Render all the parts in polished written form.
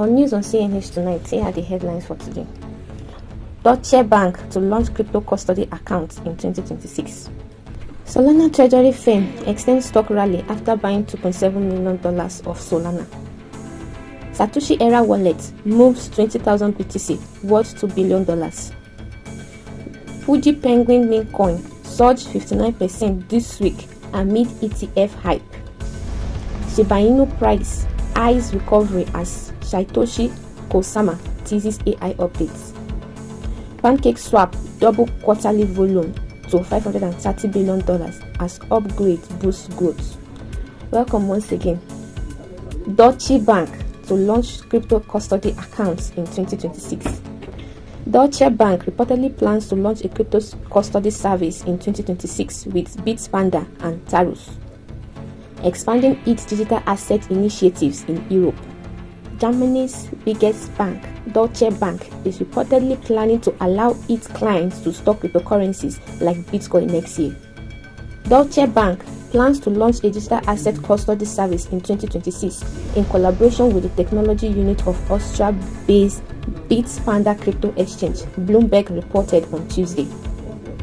On news on CNH tonight, here are the headlines for today. Deutsche Bank to launch crypto custody accounts in 2026. Solana treasury firm extends stock rally after buying $2.7 million of Solana. Satoshi Era wallet moves 20,000 BTC worth $2 billion. Fuji Penguin meme coin surged 59% this week amid ETF hype. Shiba Inu price eyes recovery as Satoshi Kosama teases AI updates. PancakeSwap double quarterly volume to $530 billion as upgrade boosts growth. Welcome once again. Deutsche Bank to launch crypto custody accounts in 2026. Deutsche Bank reportedly plans to launch a crypto custody service in 2026 with Bitpanda and Taros, expanding its digital asset initiatives in Europe. Germany's biggest bank, Deutsche Bank, is reportedly planning to allow its clients to store cryptocurrencies like Bitcoin next year. Deutsche Bank plans to launch a digital asset custody service in 2026 in collaboration with the technology unit of Austria-based Bitpanda crypto exchange, Bloomberg reported on Tuesday.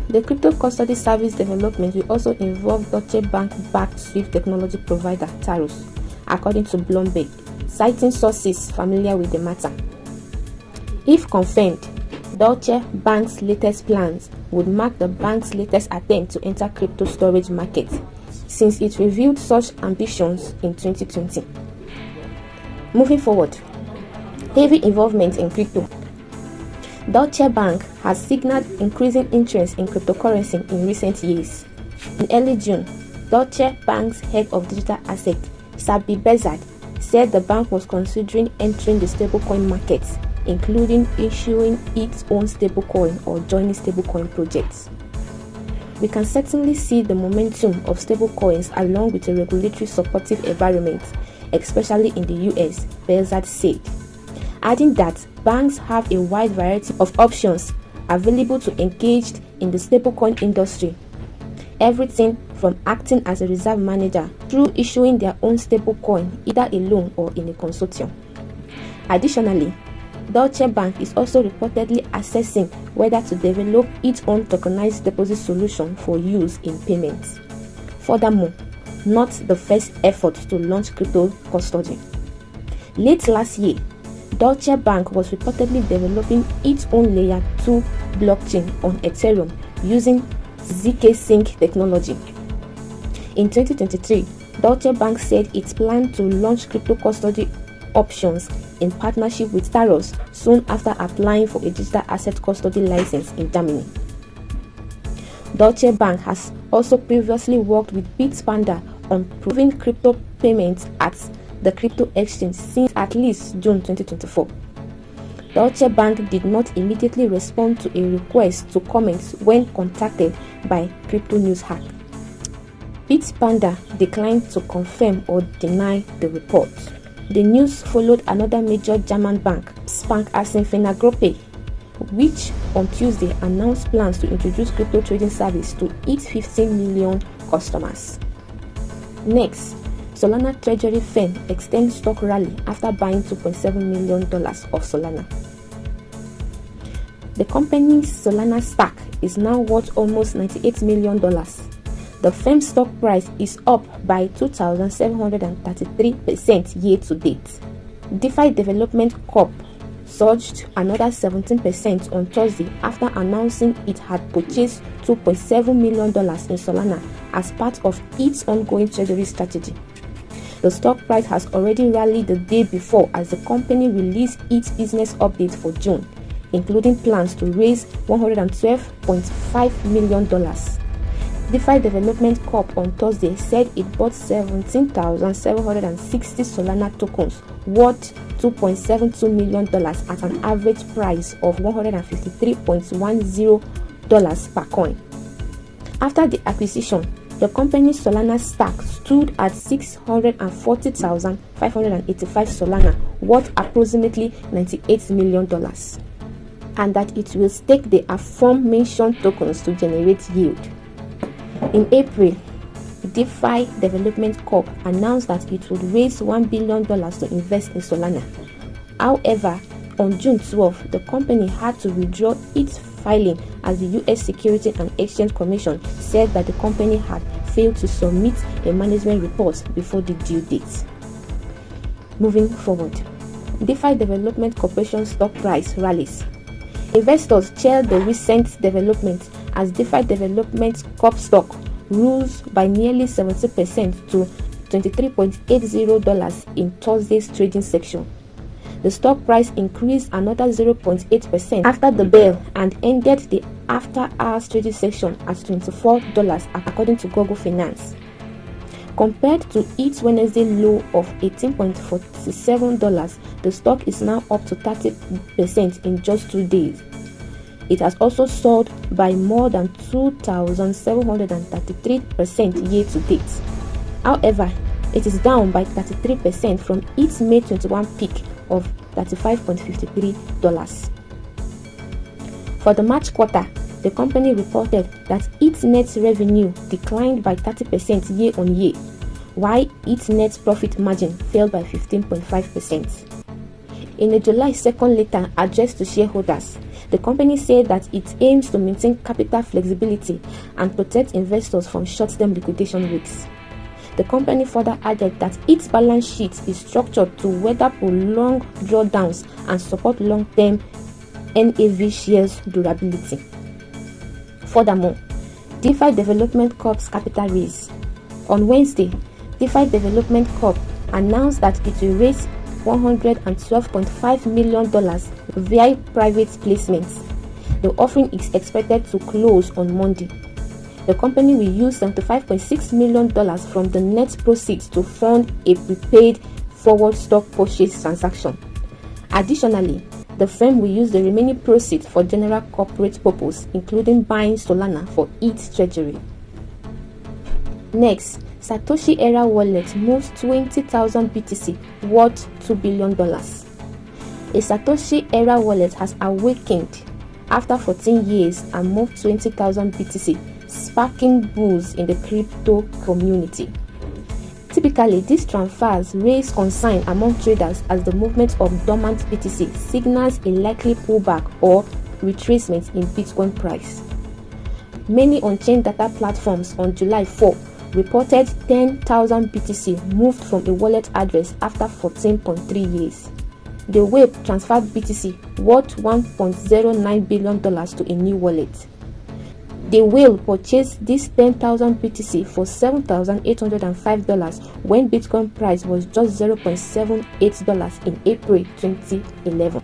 The crypto custody service development will also involve Deutsche Bank-backed Swift technology provider Taros, according to Bloomberg, citing sources familiar with the matter. If confirmed, Deutsche Bank's latest plans would mark the bank's latest attempt to enter crypto storage market since it revealed such ambitions in 2020. Moving forward, heavy involvement in crypto. Deutsche Bank has signaled increasing interest in cryptocurrency in recent years. In early June, Deutsche Bank's head of digital assets, Sabi Bezad, said the bank was considering entering the stablecoin market, including issuing its own stablecoin or joining stablecoin projects. We can certainly see the momentum of stablecoins along with a regulatory supportive environment, especially in the US, Bezad said, adding that banks have a wide variety of options available to engage in the stablecoin industry, everything from acting as a reserve manager through issuing their own stablecoin either alone or in a consortium. Additionally, Deutsche Bank is also reportedly assessing whether to develop its own tokenized deposit solution for use in payments. Furthermore, not the first effort to launch crypto custody. Late last year, Deutsche Bank was reportedly developing its own Layer 2 blockchain on Ethereum using zk-Sync technology. In 2023, Deutsche Bank said it planned to launch crypto custody options in partnership with Taros soon after applying for a digital asset custody license in Germany. Deutsche Bank has also previously worked with Bitpanda on proving crypto payments at the crypto exchange since at least June 2024. Deutsche Bank did not immediately respond to a request to comment when contacted by Crypto News Hack. Bitpanda declined to confirm or deny the report. The news followed another major German bank, Sparkassen Gruppe, which on Tuesday announced plans to introduce crypto trading service to its 15 million customers. Next, Solana treasury firm extends stock rally after buying $2.7 million of Solana. The company's Solana stack is now worth almost $98 million. The firm's stock price is up by 2,733% year to date. DeFi Development Corp surged another 17% on Thursday after announcing it had purchased $2.7 million in Solana as part of its ongoing treasury strategy. The stock price has already rallied the day before as the company released its business update for June, including plans to raise $112.5 million. DeFi Development Corp on Thursday said it bought 17,760 Solana tokens worth $2.72 million at an average price of $153.10 per coin. After the acquisition, the company's Solana stack stood at 640,585 Solana worth approximately $98 million, and that it will stake the aforementioned tokens to generate yield. In April, DeFi Development Corp announced that it would raise $1 billion to invest in Solana. However, on June 12, the company had to withdraw its filing as the U.S. Securities and Exchange Commission said that the company had failed to submit a management report before the due date. Moving forward, DeFi Development Corporation stock price rallies. Investors cheer the recent development as DeFi Development Corp stock rose by nearly 70% to $23.80 in Thursday's trading session. The stock price increased another 0.8% after the bell and ended the after-hours trading session at $24 according to Google Finance. Compared to its Wednesday low of $18.47, the stock is now up to 30% in just 2 days. It has also soared by more than 2,733% year to date. However, it is down by 33% from its May 21 peak of $35.53. For the March quarter, the company reported that its net revenue declined by 30% year on year, while its net profit margin fell by 15.5%. In a July 2nd letter addressed to shareholders, the company said that it aims to maintain capital flexibility and protect investors from short-term liquidation risks. The company further added that its balance sheet is structured to weather prolonged drawdowns and support long-term NAV shares durability. Furthermore, DeFi Development Corp's capital raise. On Wednesday, DeFi Development Corp announced that it will raise $112.5 million via private placements. The offering is expected to close on Monday. The company will use $75.6 million from the net proceeds to fund a prepaid forward stock purchase transaction. Additionally, the firm will use the remaining proceeds for general corporate purpose, including buying Solana for its treasury. Next, Satoshi Era wallet moves 20,000 BTC worth $2 billion. A Satoshi Era wallet has awakened after 14 years and moved 20,000 BTC, sparking buzz in the crypto community. Typically, these transfers raise concern among traders as the movement of dormant BTC signals a likely pullback or retracement in Bitcoin price. Many on-chain data platforms on July 4 reported 10,000 BTC moved from a wallet address after 14.3 years. The web transferred BTC worth $1.09 billion to a new wallet. The whale purchased this 10,000 BTC for $7,805 when Bitcoin price was just $0.78 in April 2011.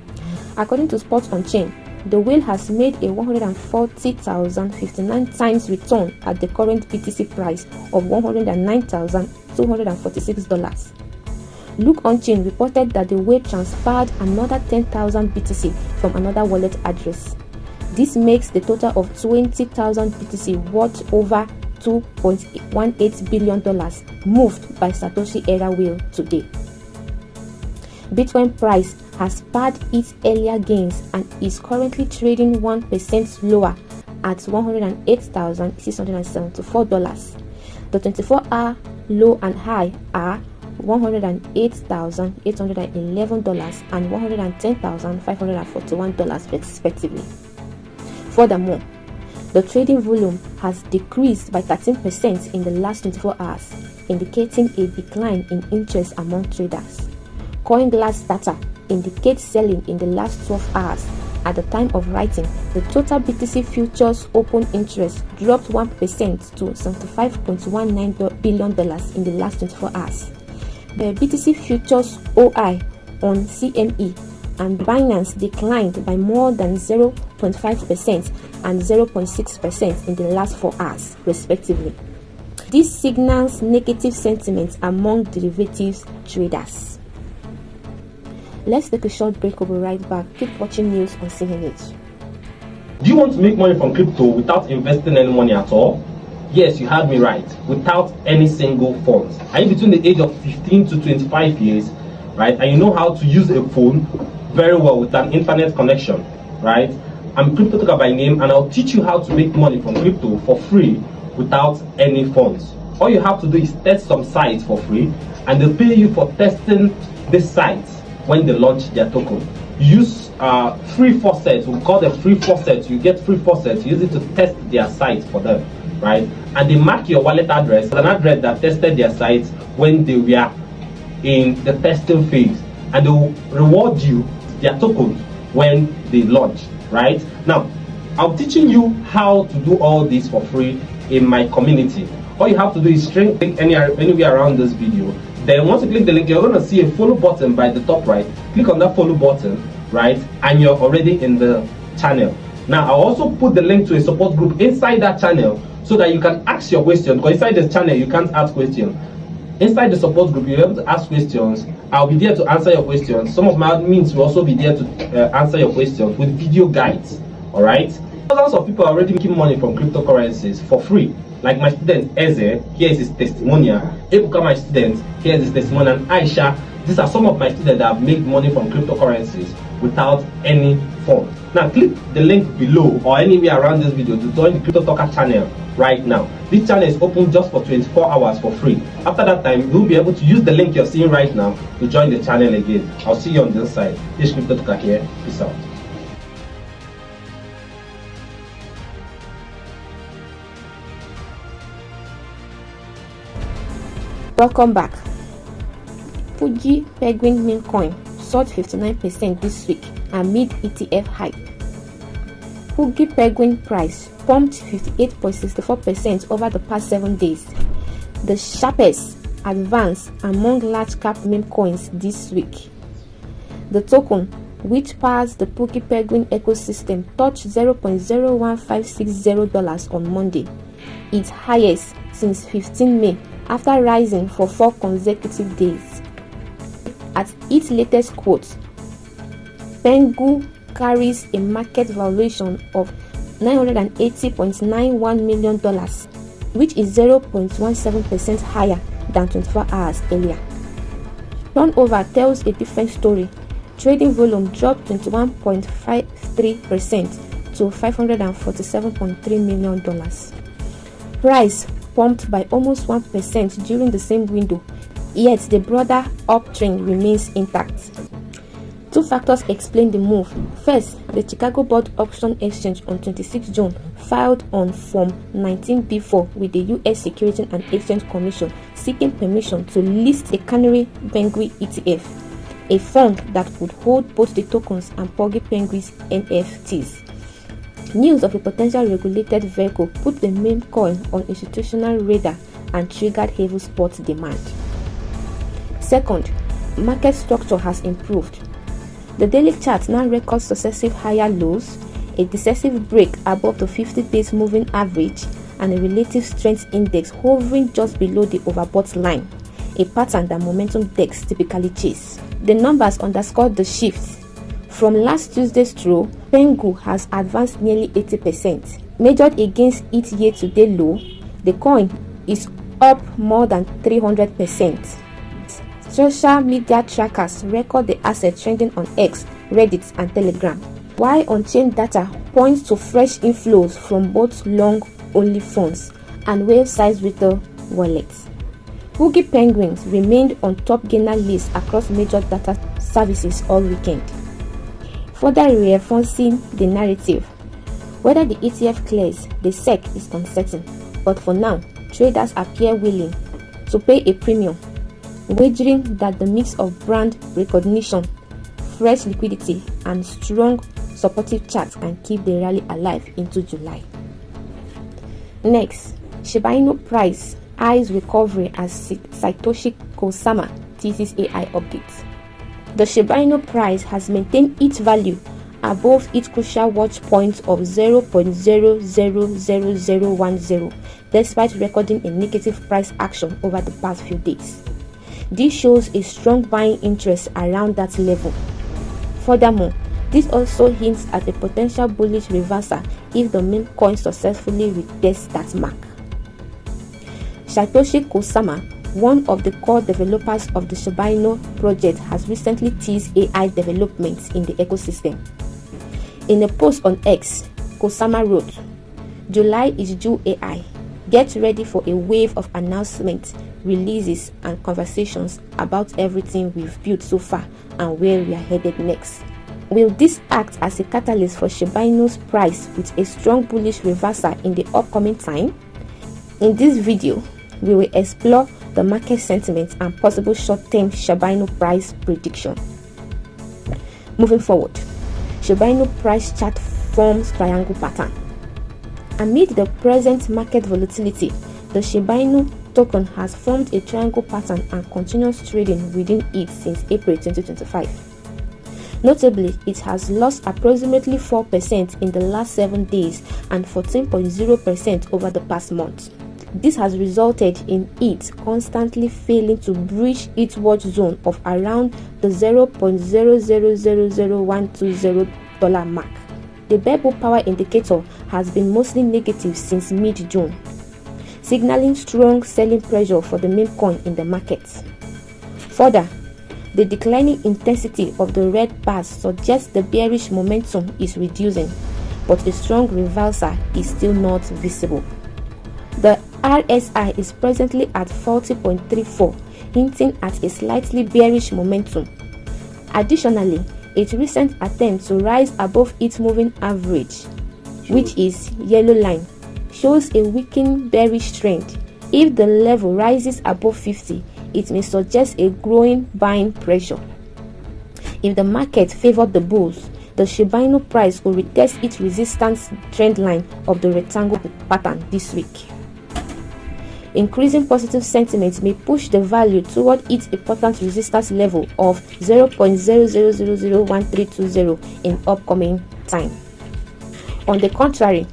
According to Sports on Chain, the whale has made a 140,059 times return at the current BTC price of $109,246. Look on Chain reported that the whale transferred another 10,000 BTC from another wallet address. This makes the total of 20,000 BTC worth over $2.18 billion moved by Satoshi Era whale today. Bitcoin price has pared its earlier gains and is currently trading 1% lower at $108,674. The 24-hour low and high are $108,811 and $110,541 respectively. Furthermore, the trading volume has decreased by 13% in the last 24 hours, indicating a decline in interest among traders. CoinGlass data indicates selling in the last 12 hours. At the time of writing, the total BTC futures open interest dropped 1% to $75.19 billion in the last 24 hours. The BTC futures OI on CME and Binance declined by more than 0.5% and 0.6% in the last 4 hours, respectively. This signals negative sentiment among derivatives traders. Let's take a short break. We'll be right back. Keep watching news on CNH. Do you want to make money from crypto without investing any money at all? Yes, you heard me right. Without any single funds. Are you between the age of 15 to 25 years, right? And you know how to use a phone very well with an internet connection, right? I'm Crypto Talker by name, and I'll teach you how to make money from crypto for free without any funds. All you have to do is test some sites for free, and they'll pay you for testing this site. when they launch their token. You use free faucets, we call them free faucets. You get free faucets, use it to test their site for them, right? And they mark your wallet address, an address that tested their site when they were in the testing phase, and they will reward you their tokens when they launch, right? Now, I'm teaching you how to do all this for free in my community. All you have to do is click anywhere around this video. Then once you click the link, you're going to see a follow button by the top right. Click on that follow button, right? And you're already in the channel. Now, I'll also put the link to a support group inside that channel so that you can ask your question. Because inside this channel, you can't ask questions. Inside the support group, you're able to ask questions. I'll be there to answer your questions. Some of my admins will also be there to answer your questions with video guides. All right? Thousands of people are already making money from cryptocurrencies for free. Like my student Eze, here is his testimonial. Ebuka, my student, here is his testimonial. And Aisha, these are some of my students that have made money from cryptocurrencies without any fund. Now click the link below or anywhere around this video to join the Crypto Talker channel right now. This channel is open just for 24 hours for free. After that time, you'll be able to use the link you're seeing right now to join the channel again. I'll see you on this side. This is Crypto Talker here. Peace out. Welcome back. Fuji Penguin meme coin soared 59% this week amid ETF hype. Fuji Penguin price pumped 58.64% over the past 7 days, the sharpest advance among large cap meme coins this week. The token, which powers the Fuji Penguin ecosystem, touched $0.01560 on Monday, its highest since 15 May. After rising for 4 consecutive days. At its latest quote, Pengu carries a market valuation of $980.91 million, which is 0.17% higher than 24 hours earlier. Turnover tells a different story. Trading volume dropped 21.53% to $547.3 million. Price pumped by almost 1% during the same window, yet the broader uptrend remains intact. Two factors explain the move. First, the Chicago Board Option Exchange on 26 June filed on Form 19B4 with the U.S. Securities and Exchange Commission seeking permission to list a Canary Penguin ETF, a fund that would hold both the tokens and Fuji Penguin's NFTs. News of a potential regulated vehicle put the meme coin on institutional radar and triggered heavy spot demand. Second, market structure has improved. The daily chart now records successive higher lows, a decisive break above the 50-day moving average, and a relative strength index hovering just below the overbought line, a pattern that momentum decks typically chase. The numbers underscore the shift. From last Tuesday's low, Pengu has advanced nearly 80%. Measured against its year-to-date low, the coin is up more than 300%. Social media trackers record the asset trending on X, Reddit, and Telegram, while on-chain data points to fresh inflows from both long-only funds and whale-sized retail wallets. Fuji Penguins remained on top gainer lists across major data services all weekend, further reinforcing the narrative. Whether the ETF clears, the SEC is uncertain, but for now, traders appear willing to pay a premium, wagering that the mix of brand recognition, fresh liquidity, and strong supportive charts can keep the rally alive into July. Next, Shiba Inu price eyes recovery as Satoshi Kosama teases AI updates. The Shiba Inu price has maintained its value above its crucial watch point of 0.000010, despite recording a negative price action over the past few days. This shows a strong buying interest around that level. Furthermore, this also hints at a potential bullish reversal if the meme coin successfully retests that mark. Satoshi Kosama, one of the core developers of the Shiba Inu project, has recently teased AI developments in the ecosystem. In a post on X, Kosama wrote, "July is due AI. Get ready for a wave of announcements releases, and conversations about everything we've built so far and where we are headed next. Will this act as a catalyst for Shiba Inu's price with a strong bullish reversal in the upcoming time? In this video, we will explore the market sentiment and possible short-term Shiba Inu price prediction. Moving forward, Shiba Inu price chart forms triangle pattern. Amid the present market volatility, the Shiba Inu token has formed a triangle pattern and continues trading within it since April 2025. Notably, it has lost approximately 4% in the last 7 days and 14.0% over the past month. This has resulted in it constantly failing to breach its watch zone of around the $0.0000120 mark. The bear power indicator has been mostly negative since mid-June, signaling strong selling pressure for the meme coin in the market. Further, the declining intensity of the red bars suggests the bearish momentum is reducing, but a strong reversal is still not visible. The RSI is presently at 40.34, hinting at a slightly bearish momentum. Additionally, its recent attempt to rise above its moving average, which is yellow line, shows a weakening bearish trend. If the level rises above 50, it may suggest a growing buying pressure. If the market favored the bulls, the Shiba Inu price will retest its resistance trend line of the rectangle pattern this week. Increasing positive sentiment may push the value toward its important resistance level of 0.00001320 in upcoming time. On the contrary,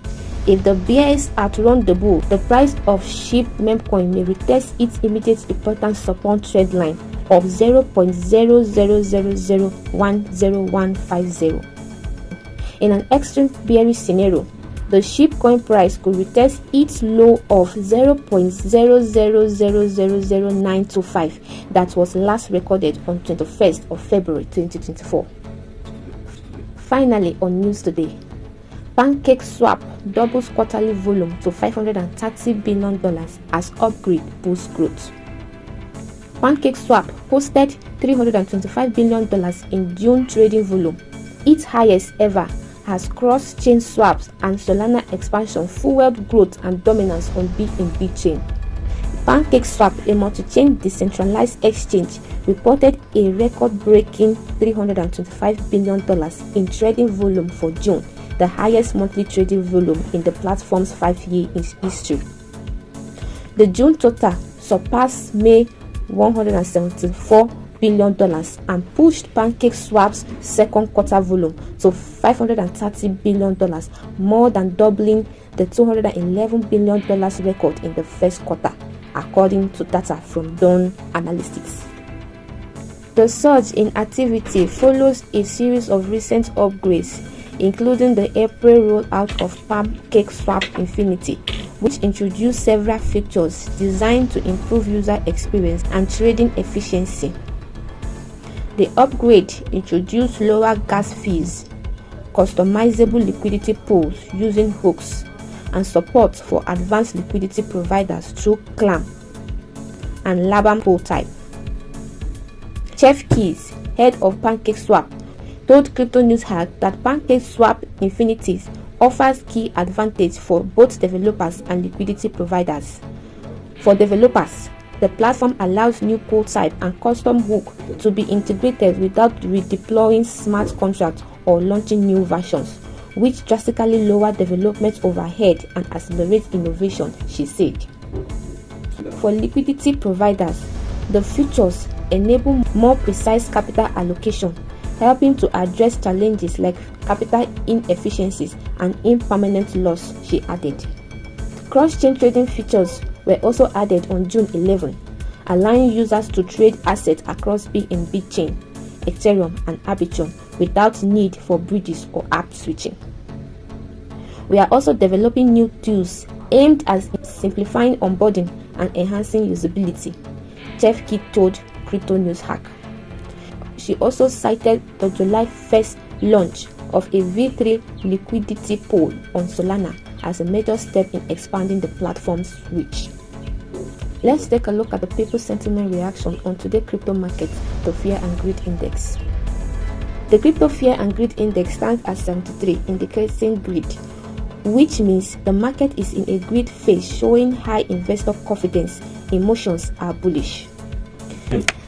if the bears outrun the bull, the price of SHIB meme coin may retest its immediate important support trend line of 0.00001050. In an extreme bearish scenario, the SHIB coin price could retest its low of 0.00000925 that was last recorded on 21st of February 2024. Finally, on news today, PancakeSwap doubles quarterly volume to $530 billion as upgrade boosts growth. PancakeSwap posted $325 billion in June trading volume, its highest ever, as cross-chain swaps and Solana expansion fueled growth and dominance on BNB chain. PancakeSwap, a multi-chain decentralized exchange, reported a record-breaking $325 billion in trading volume for June, the highest monthly trading volume in the platform's 5-year history. The June total surpassed May $174 billion and pushed PancakeSwap's second quarter volume to $530 billion, more than doubling the $211 billion record in the first quarter, according to data from Dawn Analytics. The surge in activity follows a series of recent upgrades, including the April rollout of PancakeSwap Infinity, which introduced several features designed to improve user experience and trading efficiency. The upgrade introduced lower gas fees, customizable liquidity pools using hooks, and support for advanced liquidity providers through CLAM and Laban pool type. Jeff Keys, head of PancakeSwap, told Crypto News Hack that PancakeSwap Infinity offers key advantage for both developers and liquidity providers. For developers, the platform allows new pool type and custom hook to be integrated without redeploying smart contracts or launching new versions, which drastically lower development overhead and accelerate innovation, she said. For liquidity providers, the features enable more precise capital allocation, helping to address challenges like capital inefficiencies and impermanent loss, she added. Cross-chain trading features were also added on June 11, allowing users to trade assets across BNB chain, Ethereum, and Arbitrum without need for bridges or app switching. We are also developing new tools aimed at simplifying onboarding and enhancing usability, Jeff Kidd told Crypto News Hack. She also cited the July 1st launch of a V3 liquidity pool on Solana as a major step in expanding the platform's reach. Let's take a look at the people's sentiment reaction on today's crypto market, the Fear and Greed Index. The Crypto Fear and Greed Index stands at 73, indicating greed, which means the market is in a greed phase, showing high investor confidence. Emotions are bullish.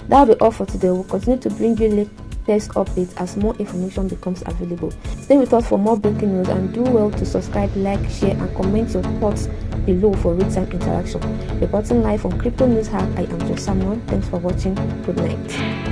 That'll be all for today. We'll continue to bring you latest updates as more information becomes available. Stay with us for more breaking news and do well to subscribe, like, share, and comment your thoughts below for real-time interaction. Reporting live on Crypto News Hub, I am Joe Samuel. Thanks for watching. Good night.